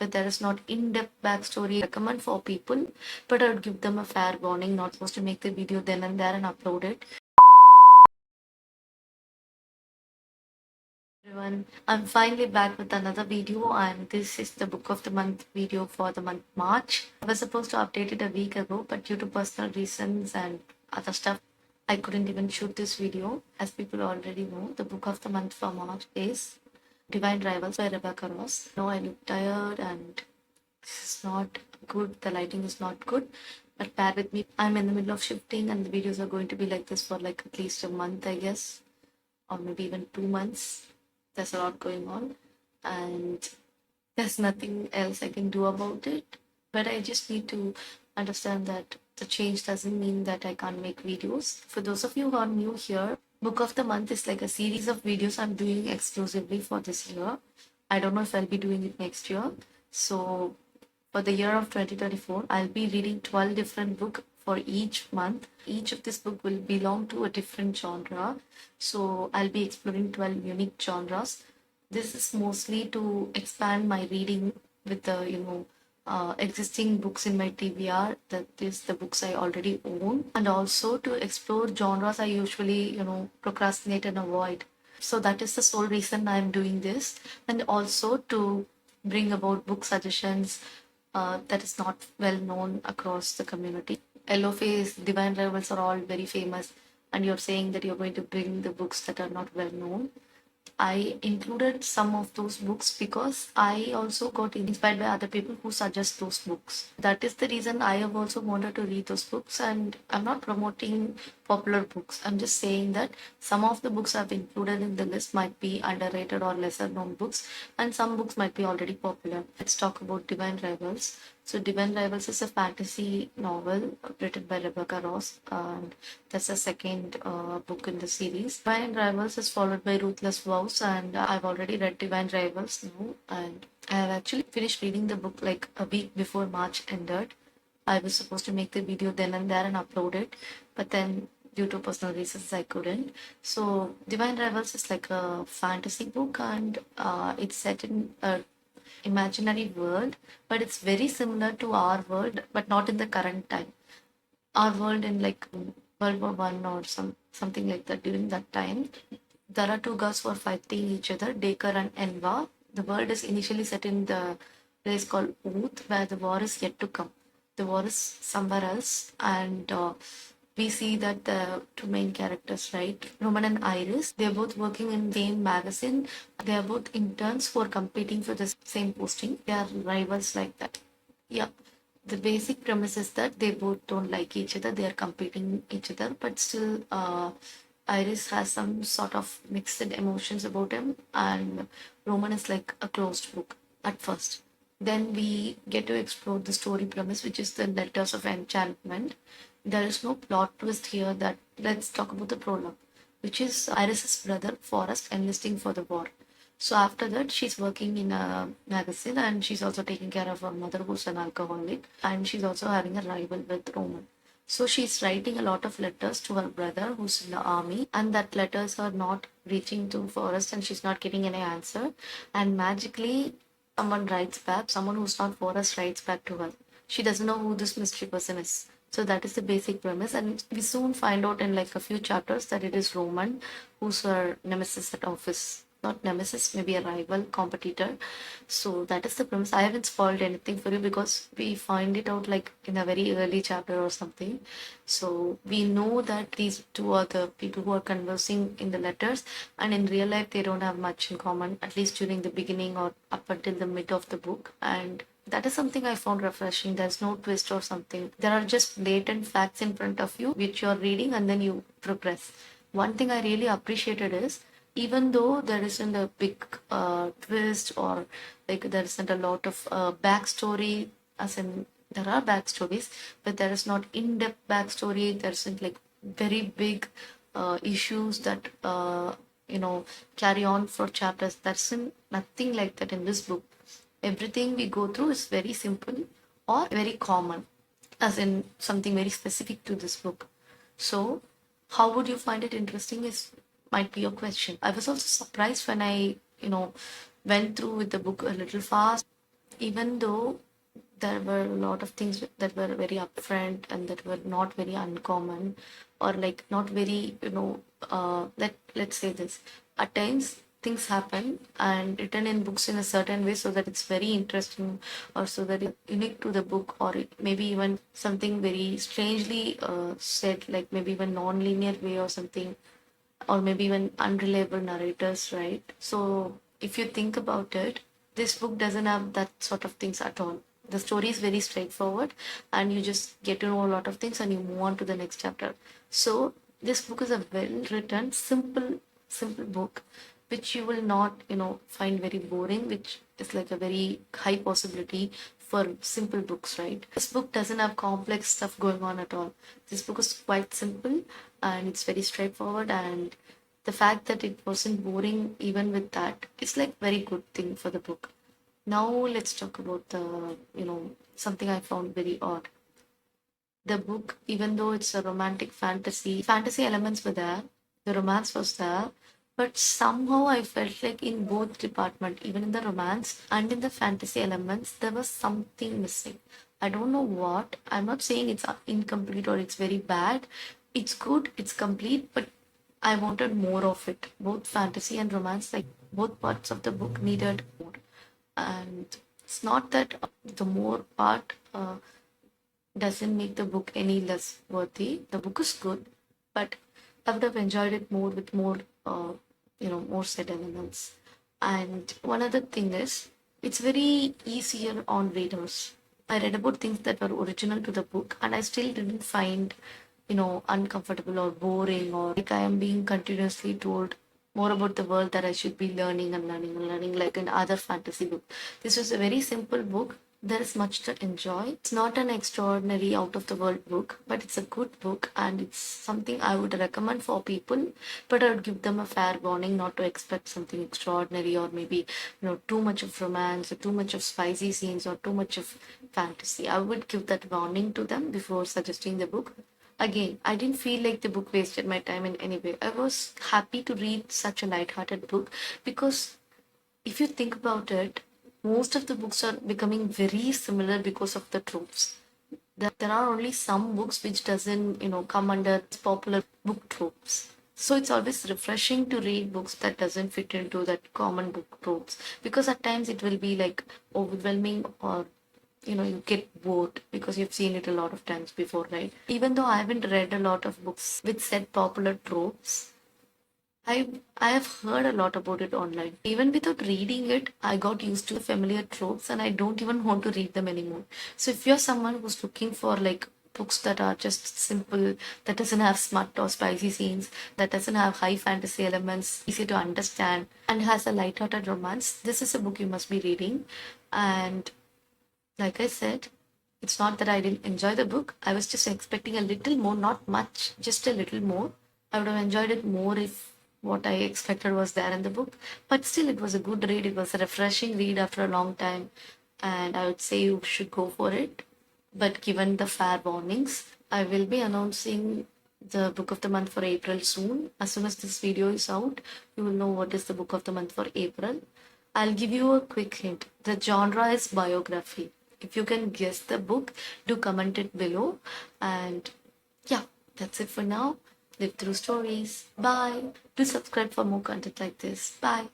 but there is not in-depth backstory recommend for people, but I would give them a fair warning, not supposed to make the video then and there and upload it. Everyone, I'm finally back with another video, and this is the book of the month video for the month March. I was supposed to update it a week ago, but due to personal reasons and other stuff, I couldn't even shoot this video. As people already know, the book of the month for March is Divine Rivals by Rebecca Ross. No, I look tired and this is not good. The lighting is not good, but bear with me. I'm in the middle of shifting, and the videos are going to be like this for like at least a month, I guess, or maybe even 2 months. There's a lot going on, and there's nothing else I can do about it. But I just need to understand that the change doesn't mean that I can't make videos. For those of you who are new here, Book of the Month is like a series of videos I'm doing exclusively for this year. I don't know if I'll be doing it next year. So for the year of 2024, I'll be reading 12 different books for each month. Each of this book will belong to a different genre. So I'll be exploring 12 unique genres. This is mostly to expand my reading with the, existing books in my TBR, that is the books I already own, and also to explore genres I usually, procrastinate and avoid. So that is the sole reason I'm doing this, and also to bring about book suggestions that is not well known across the community. LOFA's Divine Rivals are all very famous, and you're saying that you're going to bring the books that are not well known. I included some of those books because I also got inspired by other people who suggest those books. That is the reason I have also wanted to read those books, and I'm not promoting popular books. I'm just saying that some of the books I've included in the list might be underrated or lesser known books, and some books might be already popular. Let's talk about Divine Rivals. So, Divine Rivals is a fantasy novel written by Rebecca Ross, and that's the second book in the series. Divine Rivals is followed by Ruthless Vows, and I've already read Divine Rivals now, and I have actually finished reading the book like a week before March ended. I was supposed to make the video then and there and upload it, but then due to personal reasons I couldn't. So Divine Rivals is like a fantasy book, and it's set in a imaginary world, but it's very similar to our world, but not in the current time. Our world in like World War I or something like that. During that time, there are two girls who are fighting each other, Dacre and Enva. The world is initially set in the place called Oath, where the war is yet to come. The war is somewhere else, and we see that the two main characters, right, Roman and Iris, they're both working in the same magazine. They are both interns who are competing for the same posting. They are rivals like that. Yeah. The basic premise is that they both don't like each other. They are competing each other, but still, Iris has some sort of mixed emotions about him, and Roman is like a closed book at first. Then we get to explore the story premise, which is the letters of enchantment. There is no plot twist here. That let's talk about the prologue, which is Iris's brother Forrest enlisting for the war. So after that, she's working in a magazine, and she's also taking care of her mother who's an alcoholic, and she's also having a rival with Roman. So she's writing a lot of letters to her brother who's in the army, and that letters are not reaching to Forrest, and she's not getting any answer. And magically, someone writes back, someone who's not Forrest writes back to her. She doesn't know who this mystery person is. So that is the basic premise, and we soon find out in like a few chapters that it is Roman who's her nemesis at office. Not nemesis, maybe a rival, competitor. So that is the premise. I haven't spoiled anything for you because we find it out like in a very early chapter or something. So we know that these two are the people who are conversing in the letters, and in real life they don't have much in common, at least during the beginning or up until the mid of the book. And that is something I found refreshing. There's no twist or something. There are just blatant facts in front of you, which you're reading, and then you progress. One thing I really appreciated is, even though there isn't a big twist, or like there isn't a lot of backstory, as in there are backstories, but there is not in-depth backstory. There isn't like very big issues that carry on for chapters. There's nothing like that in this book. Everything we go through is very simple or very common, as in something very specific to this book. So how would you find it interesting is might be your question. I was also surprised when I went through with the book a little fast. even though there were a lot of things that were very upfront and that were not very uncommon, or like not very, let's say this, at times things happen and written in books in a certain way so that it's very interesting, or so that it's unique to the book, or it maybe even something very strangely said, like maybe even non-linear way or something, or maybe even unreliable narrators, right? So if you think about it, this book doesn't have that sort of things at all. The story is very straightforward, and you just get to know a lot of things and you move on to the next chapter. So this book is a well written, simple book, which you will not, find very boring, which is like a very high possibility for simple books, right? This book doesn't have complex stuff going on at all. This book is quite simple and it's very straightforward, and the fact that it wasn't boring even with that is like very good thing for the book. Now let's talk about the, something I found very odd. The book, even though it's a romantic fantasy elements were there, the romance was there, but somehow I felt like in both department, even in the romance and in the fantasy elements, there was something missing. I don't know what. I'm not saying it's incomplete or it's very bad. It's good, it's complete, but I wanted more of it. Both fantasy and romance, like both parts of the book needed more. And it's not that the more part doesn't make the book any less worthy. The book is good, but I would have enjoyed it more with more, more said elements. And one other thing is, it's very easier on readers. I read about things that were original to the book, and I still didn't find, uncomfortable or boring, or like I am being continuously told more about the world that I should be learning and learning and learning, like in other fantasy book. This was a very simple book. There is much to enjoy. It's not an extraordinary out of the world book, but it's a good book and it's something I would recommend for people. But I would give them a fair warning not to expect something extraordinary, or maybe, too much of romance or too much of spicy scenes or too much of fantasy. I would give that warning to them before suggesting the book. Again, I didn't feel like the book wasted my time in any way. I was happy to read such a light-hearted book because if you think about it, most of the books are becoming very similar because of the tropes. There are only some books which doesn't, come under popular book tropes. So it's always refreshing to read books that doesn't fit into that common book tropes, because at times it will be like overwhelming, or you get bored because you've seen it a lot of times before, right? Even though I haven't read a lot of books with said popular tropes, I have heard a lot about it online. Even without reading it, I got used to familiar tropes and I don't even want to read them anymore. So if you're someone who's looking for like books that are just simple, that doesn't have smut or spicy scenes, that doesn't have high fantasy elements, easy to understand, and has a light-hearted romance, this is a book you must be reading. And like I said, it's not that I didn't enjoy the book. I was just expecting a little more, not much, just a little more. I would have enjoyed it more if what I expected was there in the book. But still, it was a good read. It was a refreshing read after a long time. And I would say you should go for it. But given the fair warnings, I will be announcing the book of the month for April soon. As soon as this video is out, you will know what is the book of the month for April. I'll give you a quick hint. The genre is biography. If you can guess the book, do comment it below. And yeah, that's it for now. Live through stories. Bye. Do subscribe for more content like this. Bye.